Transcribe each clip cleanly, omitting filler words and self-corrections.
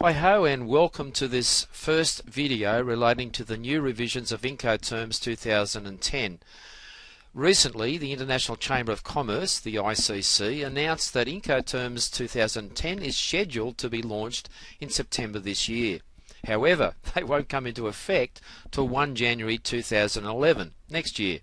Hi ho and welcome to this first video relating to the new revisions of Incoterms 2010. Recently, the International Chamber of Commerce, the ICC, announced that Incoterms 2010 is scheduled to be launched in September this year. However, they won't come into effect till 1 January 2011, next year.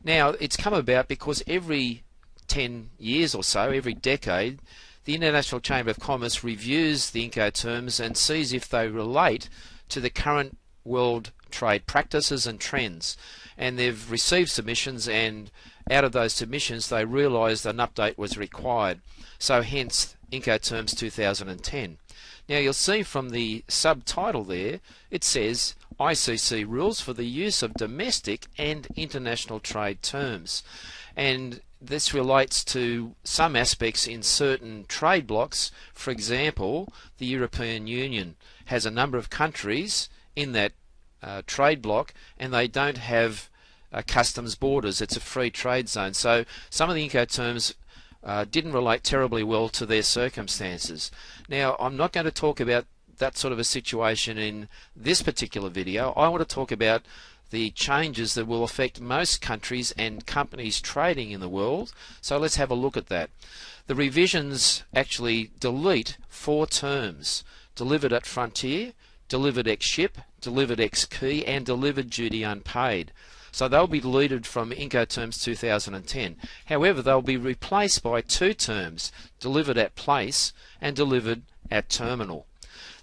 Now, it's come about because every 10 years or so, every decade, the International Chamber of Commerce reviews the Incoterms and sees if they relate to the current world trade practices and trends. And they've received submissions, and out of those submissions they realised an update was required. So hence Incoterms 2010. Now you'll see from the subtitle there, it says ICC rules for the use of domestic and international trade terms. And this relates to some aspects in certain trade blocks. For example, the European Union has a number of countries in that trade block, and they don't have customs borders. It's a free trade zone. So some of the Incoterms didn't relate terribly well to their circumstances. Now, I'm not going to talk about that sort of a situation in this particular video. I want to talk about the changes that will affect most countries and companies trading in the world. So let's have a look at that. The revisions actually delete 4 terms: delivered at frontier, delivered ex-ship, delivered ex-key, and delivered duty unpaid. So they'll be deleted from Incoterms 2010. However, they'll be replaced by 2 terms: delivered at place and delivered at terminal.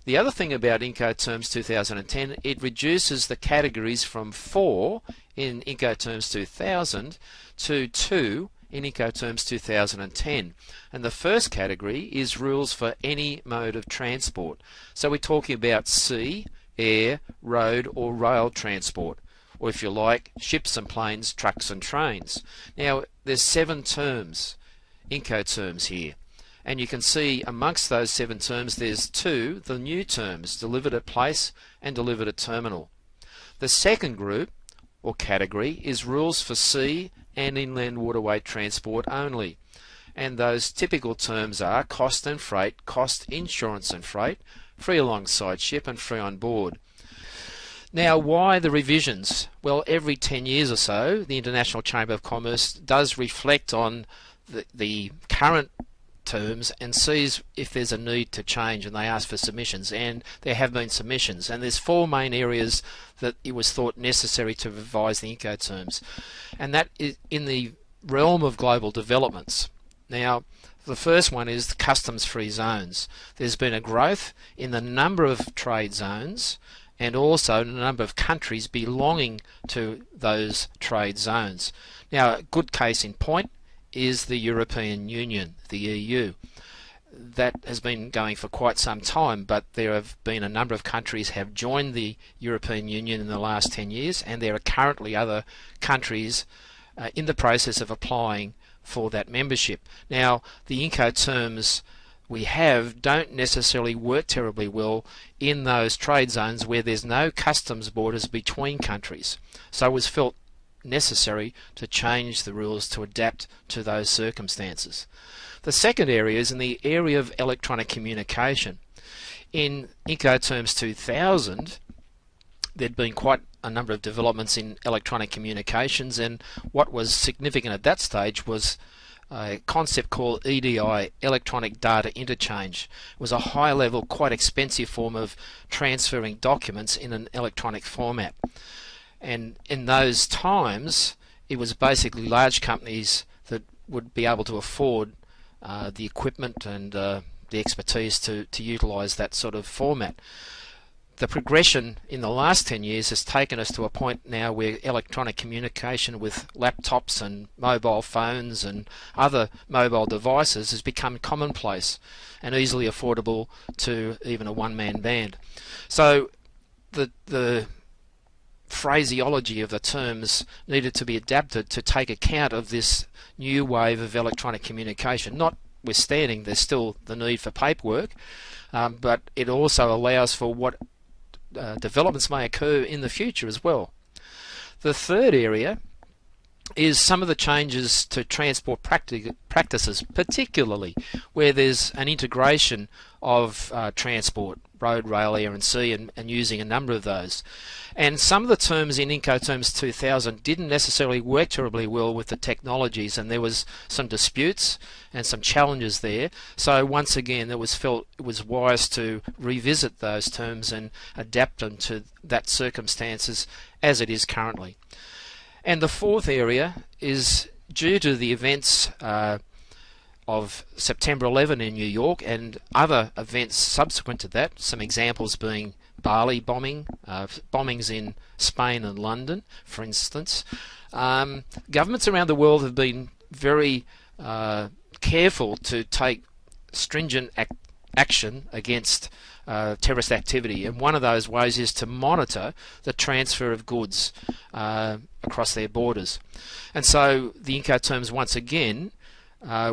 The other thing about Incoterms 2010, it reduces the categories from 4 in Incoterms 2000 to 2 in Incoterms 2010. And the first category is rules for any mode of transport. So we're talking about sea, air, road or rail transport, or if you like, ships and planes, trucks and trains. Now there's 7 terms, Incoterms here. And you can see amongst those 7 terms there's 2, the new terms, delivered at place and delivered at terminal. The second group or category is rules for sea and inland waterway transport only. And those typical terms are cost and freight, cost, insurance and freight, free alongside ship and free on board. Now, why the revisions? Well, every 10 years or so the International Chamber of Commerce does reflect on the current terms and sees if there's a need to change, and they ask for submissions, and there have been submissions, and there's 4 main areas that it was thought necessary to revise the Incoterms, and that is in the realm of global developments. Now the first one is the customs free zones. There's been a growth in the number of trade zones and also the number of countries belonging to those trade zones. Now a good case in point is the European Union, the EU. That has been going for quite some time, but there have been a number of countries have joined the European Union in the last 10 years, and there are currently other countries in the process of applying for that membership. Now the Incoterms we have don't necessarily work terribly well in those trade zones where there's no customs borders between countries. So it was felt necessary to change the rules to adapt to those circumstances. The second area is in the area of electronic communication. In Incoterms 2000 there'd been quite a number of developments in electronic communications, and what was significant at that stage was a concept called EDI, electronic data interchange. It was a high level, quite expensive form of transferring documents in an electronic format. And in those times it was basically large companies that would be able to afford the equipment and the expertise to utilise that sort of format. The progression in the last 10 years has taken us to a point now where electronic communication with laptops and mobile phones and other mobile devices has become commonplace and easily affordable to even a one-man band. So the phraseology of the terms needed to be adapted to take account of this new wave of electronic communication. Notwithstanding, there's still the need for paperwork, but it also allows for what developments may occur in the future as well. The third area is some of the changes to transport practices, particularly where there's an integration of transport, road, rail, air and sea, and using a number of those. And some of the terms in Incoterms 2000 didn't necessarily work terribly well with the technologies, and there was some disputes and some challenges there. So once again, it was felt it was wise to revisit those terms and adapt them to that circumstances as it is currently. And the fourth area is due to the events of September 11 in New York and other events subsequent to that, some examples being Bali bombing, bombings in Spain and London, for instance. Governments around the world have been very careful to take stringent action against terrorist activity, and one of those ways is to monitor the transfer of goods across their borders. And so the Incoterms once again,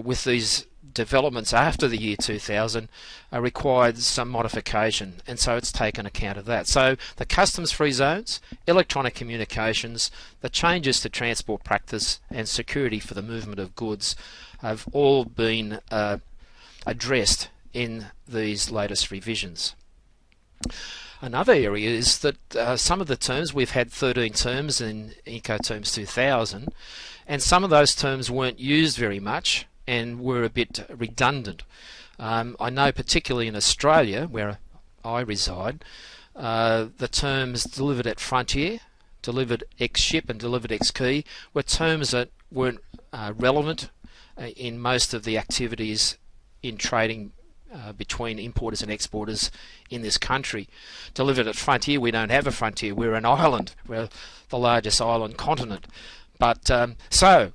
with these developments after the year 2000, required some modification, and so it's taken account of that. So the customs-free zones, electronic communications, the changes to transport practice and security for the movement of goods have all been addressed in these latest revisions. Another area is that some of the terms, we've had 13 terms in Incoterms 2000, and some of those terms weren't used very much and were a bit redundant. I know particularly in Australia, where I reside, the terms delivered at frontier, delivered ex-ship and delivered ex-key were terms that weren't relevant in most of the activities in trading between importers and exporters in this country. Delivered at frontier, we don't have a frontier, we're an island, we're the largest island continent. But so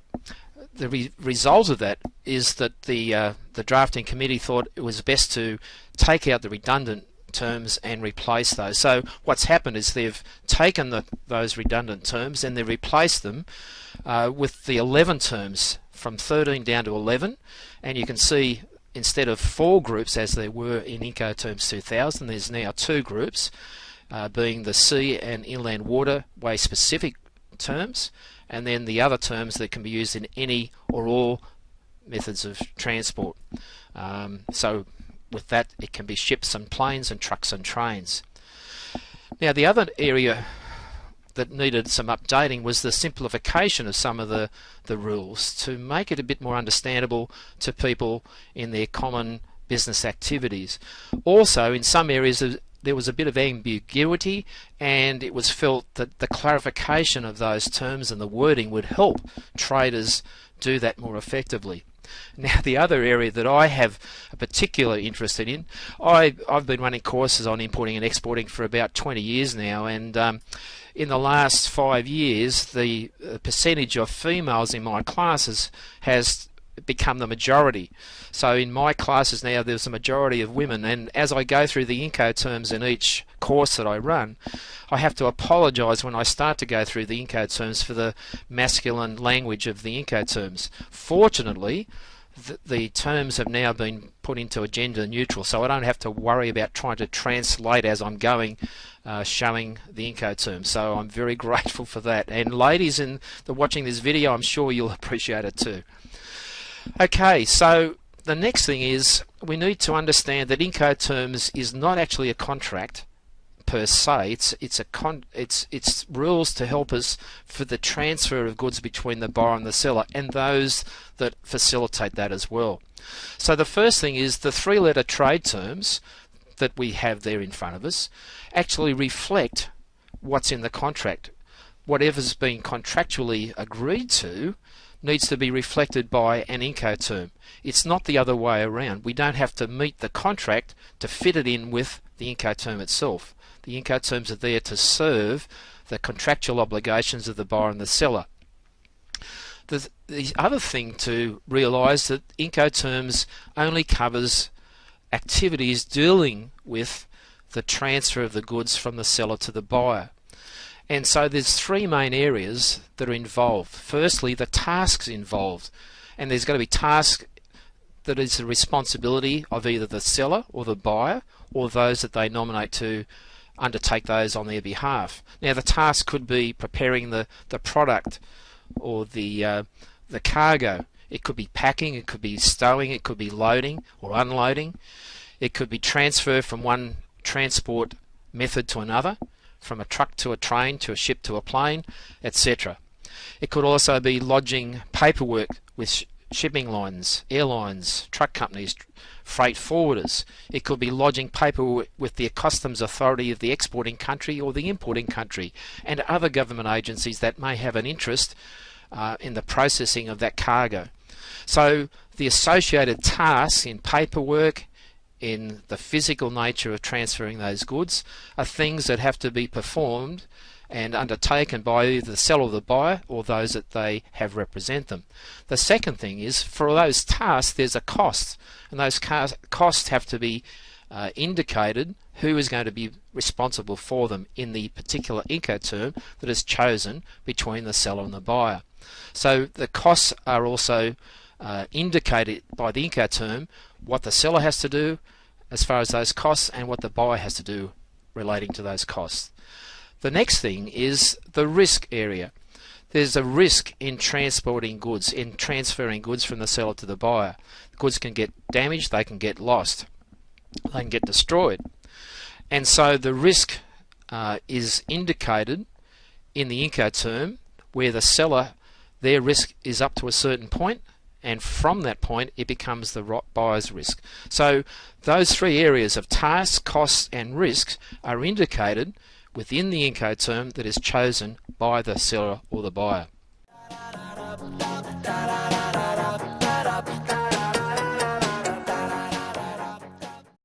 the result of that is that the drafting committee thought it was best to take out the redundant terms and replace those. So what's happened is they've taken those redundant terms and they've replaced them with the 11 terms, from 13 down to 11, and you can see instead of 4 groups as there were in Incoterms 2000, there's now 2 groups, being the sea and inland waterway specific terms, and then the other terms that can be used in any or all methods of transport. So with that, it can be ships and planes and trucks and trains. Now the other area that needed some updating was the simplification of some of the rules to make it a bit more understandable to people in their common business activities. Also, in some areas there was a bit of ambiguity, and it was felt that the clarification of those terms and the wording would help traders do that more effectively. Now the other area that I have a particular interest in, I've been running courses on importing and exporting for about 20 years now, and in the last 5 years the percentage of females in my classes has become the majority. So in my classes now there's a majority of women, and as I go through the Incoterms in each course that I run, I have to apologise when I start to go through the Incoterms for the masculine language of the Incoterms. Fortunately, the terms have now been put into a gender neutral, so I don't have to worry about trying to translate as I'm going, showing the Incoterms. So I'm very grateful for that. And ladies in watching this video, I'm sure you'll appreciate it too. Okay, so the next thing is we need to understand that Incoterms is not actually a contract per se. It's rules to help us for the transfer of goods between the buyer and the seller, and those that facilitate that as well. So the first thing is the 3-letter trade terms that we have there in front of us actually reflect what's in the contract. Whatever's been contractually agreed to needs to be reflected by an Incoterm. It's not the other way around. We don't have to meet the contract to fit it in with the Incoterm itself. The Incoterms are there to serve the contractual obligations of the buyer and the seller. The other thing to realise that Incoterms only covers activities dealing with the transfer of the goods from the seller to the buyer. And so there's 3 main areas that are involved. Firstly, the tasks involved, and there's going to be tasks that is the responsibility of either the seller or the buyer or those that they nominate to undertake those on their behalf. Now the task could be preparing the product or the cargo. It could be packing, it could be stowing, it could be loading or unloading. It could be transfer from one transport method to another, from a truck to a train to a ship to a plane, etc. It could also be lodging paperwork with shipping lines, airlines, truck companies, freight forwarders. It could be lodging paperwork with the customs authority of the exporting country or the importing country, and other government agencies that may have an interest in the processing of that cargo. So the associated tasks in paperwork, in the physical nature of transferring those goods, are things that have to be performed and undertaken by either the seller or the buyer, or those that they have represent them. The second thing is, for those tasks there's a cost, and those costs have to be indicated who is going to be responsible for them in the particular Incoterm that is chosen between the seller and the buyer. So the costs are also indicated by the Incoterm, what the seller has to do as far as those costs and what the buyer has to do relating to those costs. The next thing is the risk area. There's a risk in transporting goods, in transferring goods from the seller to the buyer. Goods can get damaged, they can get lost, they can get destroyed. And so the risk is indicated in the Incoterm, where the seller, their risk is up to a certain point, and from that point it becomes the buyer's risk. So those three areas of tasks, costs and risks are indicated within the Incoterm that is chosen by the seller or the buyer.